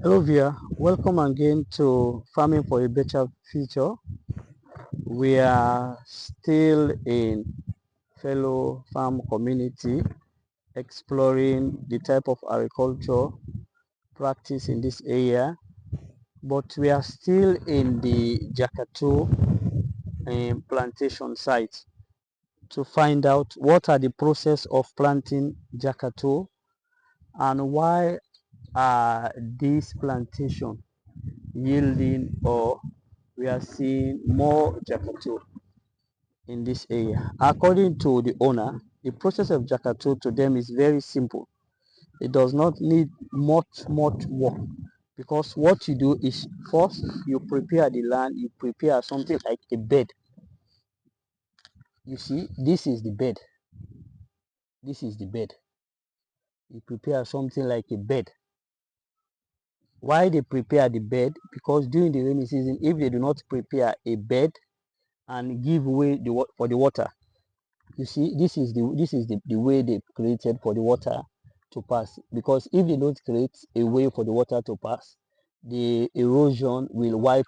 Hello, Via. Welcome again to Farming for a Better Future. We are still in fellow farm community exploring the type of agriculture practice in this area, but we are still in the Jakatu plantation site to find out what are the process of planting Jakatu and why are these plantation yielding or we are seeing more Jakatu in this area. According to the owner, the process of Jakatu to them is very simple. It does not need much work because what you do is first you prepare the land, you prepare something like a bed. You see, this is the bed. This is the bed. You prepare something like a bed. Why they prepare the bed? Because during the rainy season, if they do not prepare a bed and give way for the water, you see, this is the way they created for the water to pass. Because if they don't create a way for the water to pass, the erosion will wipe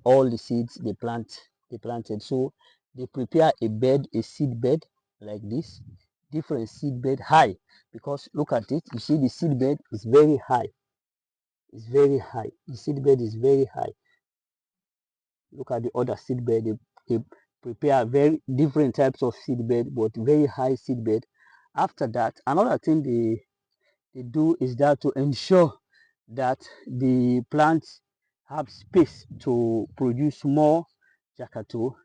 all the seeds they planted. So they prepare a bed, a seed bed like this, different seed bed high. Because look at it, you see the seed bed is very high. It's very high. The seed bed is very high. Look at the other seed bed. They prepare very different types of seed bed, but very high seed bed. After that, another thing they do is that to ensure that the plants have space to produce more jakato.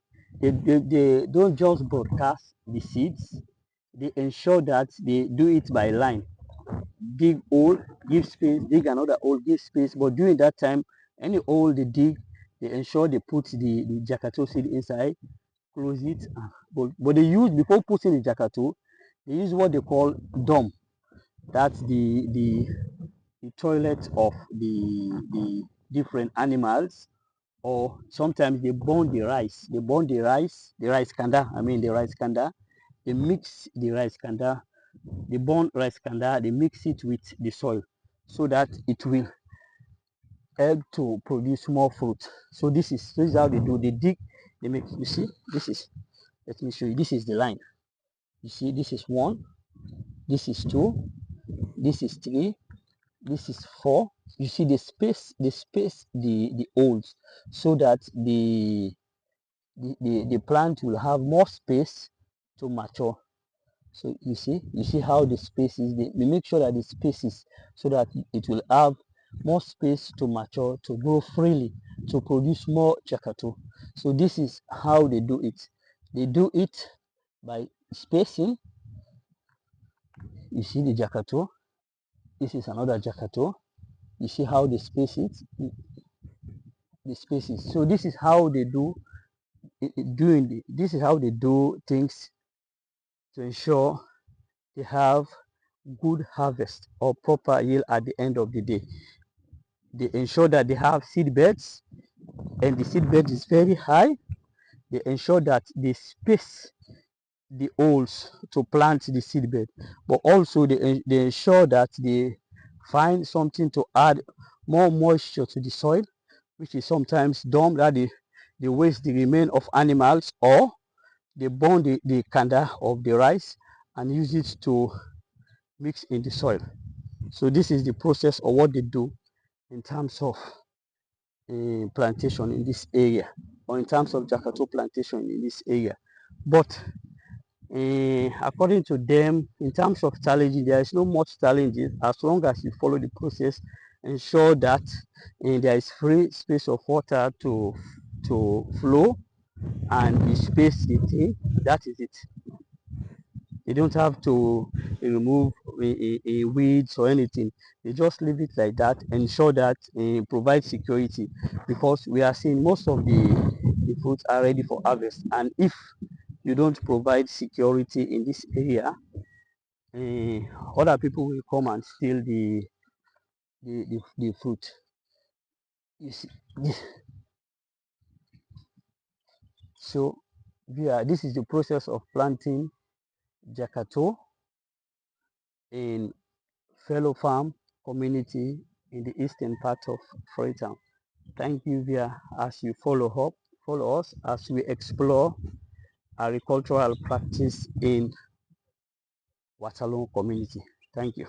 They don't just broadcast the seeds. They ensure that they do it by line. Dig hole, give space, dig another hole, give space. But during that time, any hole they dig, they ensure they put the jakato seed inside, close it. But they use, before putting the jakato, they use what they call dome. That's the toilet of the different animals. Or sometimes they burn the rice. They burn the rice kanda. I mean the rice kanda. They mix the rice kanda. They burn rice kanda. They mix it with the soil so that it will help to produce more fruit. So this is how they do. They dig. They make. You see, this is. Let me show you. This is the line. You see, this is one. This is two. This is three. This is four. You see the holes so that the plant will have more space to mature. So you see how the space is. They make sure that the space is so that it will have more space to mature, to grow freely, to produce more jakato. So this is how they do it. They do it by spacing. You see the jakato. This is another jakato. You see how they space it, the spaces. So this is how they do this is how they do things to ensure they have good harvest or proper yield at the end of the day. They ensure that they have seed beds and the seed bed is very high. They ensure that they space the holes to plant the seed bed, but also they ensure that they find something to add more moisture to the soil, which is sometimes dump that they waste the remain of animals, or they burn the kanda of the rice and use it to mix in the soil. So this is the process of what they do in terms of plantation in this area, or in terms of jakato plantation in this area. But according to them, in terms of challenges, there is no much challenges as long as you follow the process, ensure that there is free space of water to flow, and you space the thing. That is it. You don't have to remove weeds or anything. You just leave it like that, ensure that provide security, because we are seeing most of the fruits are ready for harvest. And if you don't provide security in this area, other people will come and steal the fruit. You see, so yeah, this is the process of planting jakato in fellow farm community in the eastern part of Freetown. Thank you, via as you follow us as we explore agricultural practice in Waterloo community. Thank you.